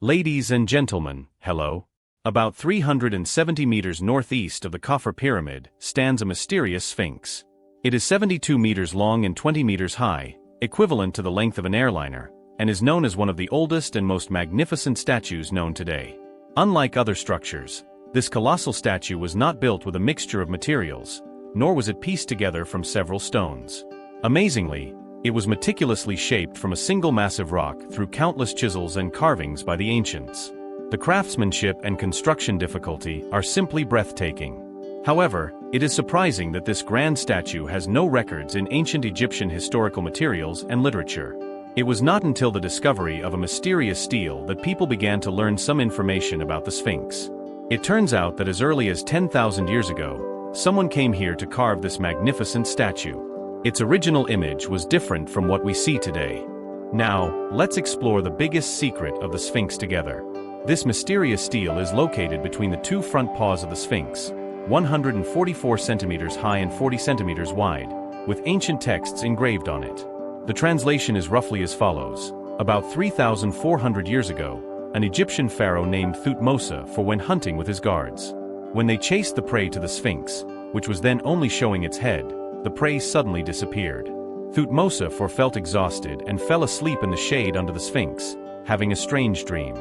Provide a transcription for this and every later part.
Ladies and gentlemen, hello. About 370 meters northeast of the Khafre Pyramid stands a mysterious sphinx. It is 72 meters long and 20 meters high, equivalent to the length of an airliner, and is known as one of the oldest and most magnificent statues known today. Unlike other structures, this colossal statue was not built with a mixture of materials, nor was it pieced together from several stones. Amazingly, it was meticulously shaped from a single massive rock through countless chisels and carvings by the ancients. The craftsmanship and construction difficulty are simply breathtaking. However, it is surprising that this grand statue has no records in ancient Egyptian historical materials and literature. It was not until the discovery of a mysterious stele that people began to learn some information about the Sphinx. It turns out that as early as 10,000 years ago, someone came here to carve this magnificent statue. Its original image was different from what we see today. Now, let's explore the biggest secret of the Sphinx together. This mysterious stele is located between the two front paws of the Sphinx, 144 centimeters high and 40 centimeters wide, with ancient texts engraved on it. The translation is roughly as follows. About 3,400 years ago, an Egyptian pharaoh named Thutmose IV went hunting with his guards. When they chased the prey to the Sphinx, which was then only showing its head, the prey suddenly disappeared. Thutmose IV felt exhausted and fell asleep in the shade under the Sphinx, having a strange dream.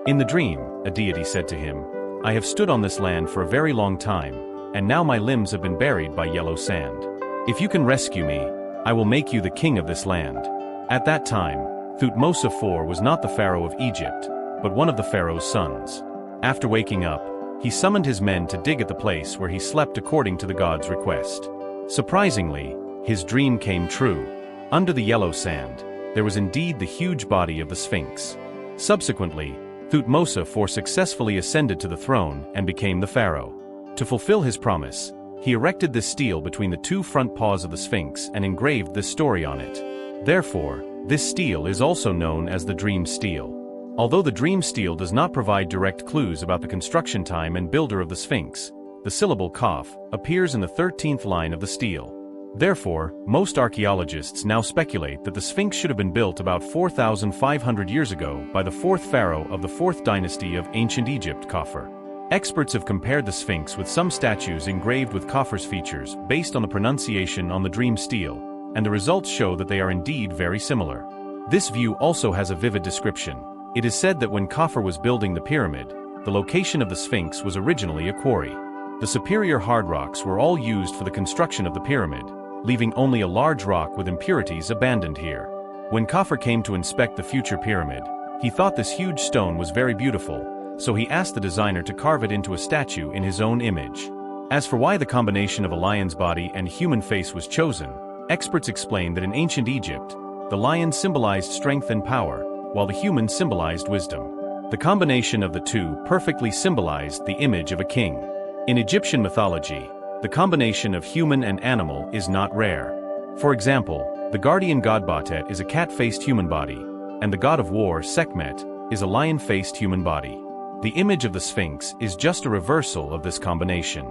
In the dream, a deity said to him, "I have stood on this land for a very long time, and now my limbs have been buried by yellow sand. If you can rescue me, I will make you the king of this land." At that time, Thutmose IV was not the pharaoh of Egypt, but one of the pharaoh's sons. After waking up, he summoned his men to dig at the place where he slept according to the god's request. Surprisingly, his dream came true. Under the yellow sand, there was indeed the huge body of the Sphinx. Subsequently, Thutmose IV successfully ascended to the throne and became the pharaoh. To fulfill his promise, he erected this stele between the two front paws of the Sphinx and engraved this story on it. Therefore, this stele is also known as the Dream Stele. Although the Dream Stele does not provide direct clues about the construction time and builder of the Sphinx, the syllable Kaf appears in the 13th line of the stele. Therefore, most archaeologists now speculate that the Sphinx should have been built about 4,500 years ago by the fourth pharaoh of the 4th dynasty of ancient Egypt, Khafre. Experts have compared the Sphinx with some statues engraved with Khafre's features based on the pronunciation on the Dream Stele, and the results show that they are indeed very similar. This view also has a vivid description. It is said that when Khafre was building the pyramid, the location of the Sphinx was originally a quarry. The superior hard rocks were all used for the construction of the pyramid, leaving only a large rock with impurities abandoned here. When Khafre came to inspect the future pyramid, he thought this huge stone was very beautiful, so he asked the designer to carve it into a statue in his own image. As for why the combination of a lion's body and human face was chosen, experts explain that in ancient Egypt, the lion symbolized strength and power, while the human symbolized wisdom. The combination of the two perfectly symbolized the image of a king. In Egyptian mythology, the combination of human and animal is not rare. For example, the guardian god Batet is a cat-faced human body, and the god of war Sekhmet is a lion-faced human body. The image of the Sphinx is just a reversal of this combination.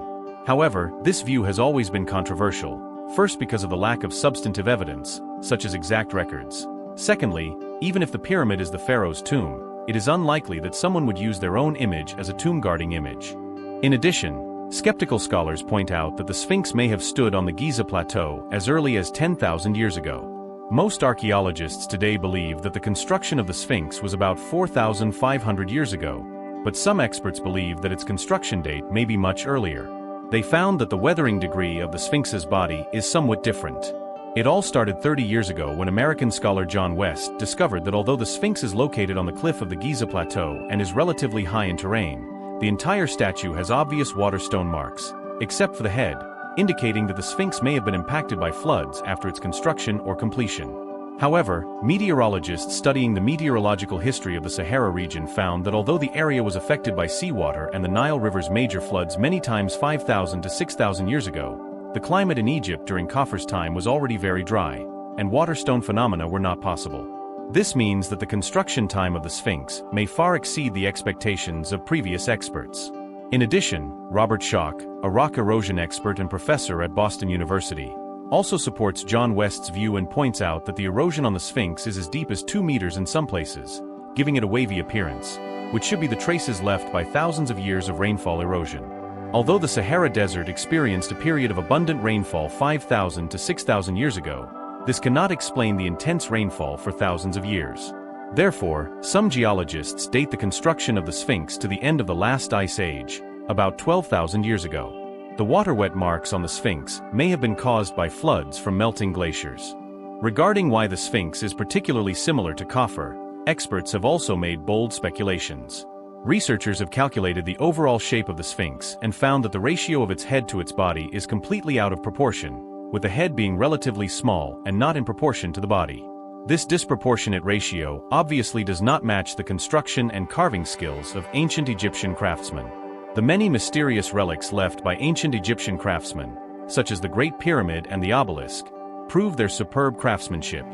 However, this view has always been controversial, first because of the lack of substantive evidence, such as exact records. Secondly, even if the pyramid is the pharaoh's tomb, it is unlikely that someone would use their own image as a tomb-guarding image. In addition, skeptical scholars point out that the Sphinx may have stood on the Giza Plateau as early as 10,000 years ago. Most archaeologists today believe that the construction of the Sphinx was about 4,500 years ago, but some experts believe that its construction date may be much earlier. They found that the weathering degree of the Sphinx's body is somewhat different. It all started 30 years ago when American scholar John West discovered that although the Sphinx is located on the cliff of the Giza Plateau and is relatively high in terrain, the entire statue has obvious waterstone marks, except for the head, indicating that the Sphinx may have been impacted by floods after its construction or completion. However, meteorologists studying the meteorological history of the Sahara region found that although the area was affected by seawater and the Nile River's major floods many times 5,000 to 6,000 years ago, the climate in Egypt during Khafre's time was already very dry, and waterstone phenomena were not possible. This means that the construction time of the Sphinx may far exceed the expectations of previous experts. In addition, Robert Schoch, a rock erosion expert and professor at Boston University, also supports John West's view and points out that the erosion on the Sphinx is as deep as 2 meters in some places, giving it a wavy appearance. which should be the traces left by thousands of years of rainfall erosion. Although the Sahara Desert experienced a period of abundant rainfall 5,000 to 6,000 years ago, this cannot explain the intense rainfall for thousands of years. Therefore, some geologists date the construction of the Sphinx to the end of the last ice age, about 12,000 years ago. The water-wet marks on the Sphinx may have been caused by floods from melting glaciers. Regarding why the Sphinx is particularly similar to Khafre, experts have also made bold speculations. Researchers have calculated the overall shape of the Sphinx and found that the ratio of its head to its body is completely out of proportion, with the head being relatively small and not in proportion to the body. This disproportionate ratio obviously does not match the construction and carving skills of ancient Egyptian craftsmen. The many mysterious relics left by ancient Egyptian craftsmen, such as the Great Pyramid and the obelisk, prove their superb craftsmanship.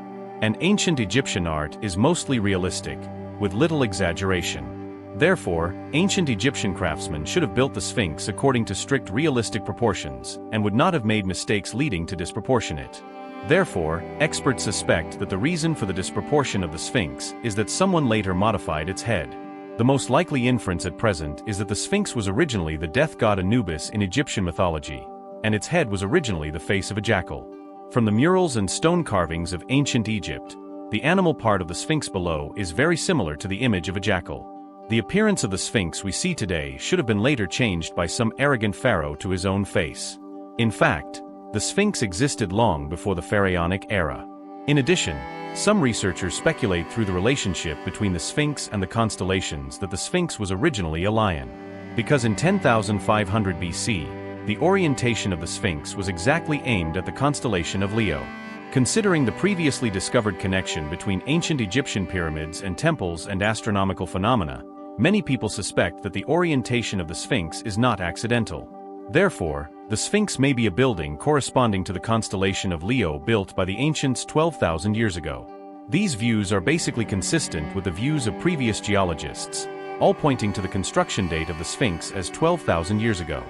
And ancient Egyptian art is mostly realistic, with little exaggeration. Therefore, ancient Egyptian craftsmen should have built the Sphinx according to strict realistic proportions, and would not have made mistakes leading to disproportionate. Therefore, experts suspect that the reason for the disproportion of the Sphinx is that someone later modified its head. The most likely inference at present is that the Sphinx was originally the death god Anubis in Egyptian mythology, and its head was originally the face of a jackal. From the murals and stone carvings of ancient Egypt, the animal part of the Sphinx below is very similar to the image of a jackal. The appearance of the Sphinx we see today should have been later changed by some arrogant pharaoh to his own face. In fact, the Sphinx existed long before the pharaonic era. In addition, some researchers speculate through the relationship between the Sphinx and the constellations that the Sphinx was originally a lion. Because in 10,500 BC, the orientation of the Sphinx was exactly aimed at the constellation of Leo. Considering the previously discovered connection between ancient Egyptian pyramids and temples and astronomical phenomena, many people suspect that the orientation of the Sphinx is not accidental. Therefore, the Sphinx may be a building corresponding to the constellation of Leo built by the ancients 12,000 years ago. These views are basically consistent with the views of previous geologists, all pointing to the construction date of the Sphinx as 12,000 years ago.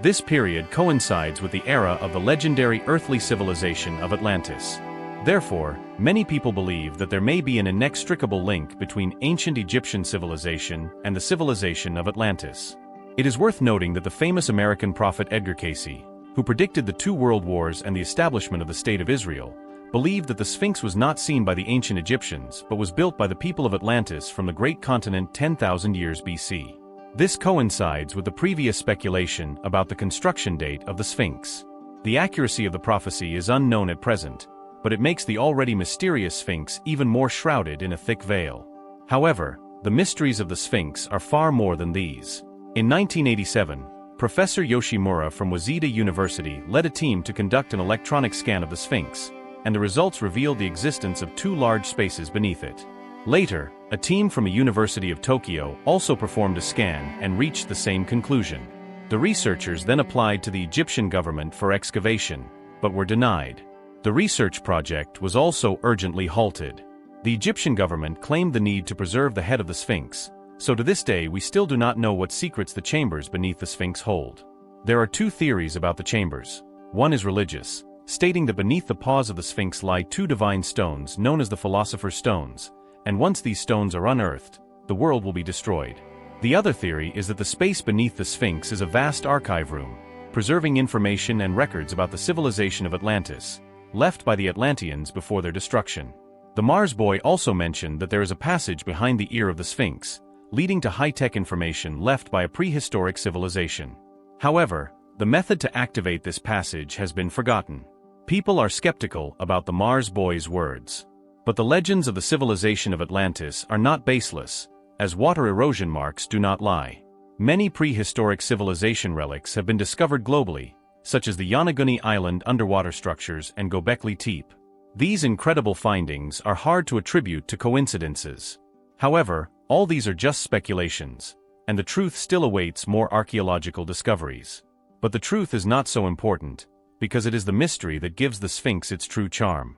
This period coincides with the era of the legendary earthly civilization of Atlantis. Therefore, many people believe that there may be an inextricable link between ancient Egyptian civilization and the civilization of Atlantis. It is worth noting that the famous American prophet Edgar Cayce, who predicted the two world wars and the establishment of the State of Israel, believed that the Sphinx was not seen by the ancient Egyptians but was built by the people of Atlantis from the great continent 10,000 years BC. This coincides with the previous speculation about the construction date of the Sphinx. The accuracy of the prophecy is unknown at present, but it makes the already mysterious Sphinx even more shrouded in a thick veil. However, the mysteries of the Sphinx are far more than these. In 1987, Professor Yoshimura from Waseda University led a team to conduct an electronic scan of the Sphinx, and the results revealed the existence of two large spaces beneath it. Later, a team from a University of Tokyo also performed a scan and reached the same conclusion. The researchers then applied to the Egyptian government for excavation, but were denied. The research project was also urgently halted. The Egyptian government claimed the need to preserve the head of the Sphinx, so to this day we still do not know what secrets the chambers beneath the Sphinx hold. There are two theories about the chambers. One is religious, stating that beneath the paws of the Sphinx lie two divine stones known as the Philosopher's Stones, and once these stones are unearthed, the world will be destroyed. The other theory is that the space beneath the Sphinx is a vast archive room, preserving information and records about the civilization of Atlantis, left by the Atlanteans before their destruction. The Mars boy also mentioned that there is a passage behind the ear of the Sphinx, leading to high-tech information left by a prehistoric civilization. However, the method to activate this passage has been forgotten. People are skeptical about the Mars boy's words. But the legends of the civilization of Atlantis are not baseless, as water erosion marks do not lie. Many prehistoric civilization relics have been discovered globally, such as the Yonaguni Island underwater structures and Göbekli Tepe. These incredible findings are hard to attribute to coincidences. However, all these are just speculations, and the truth still awaits more archaeological discoveries. But the truth is not so important, because it is the mystery that gives the Sphinx its true charm.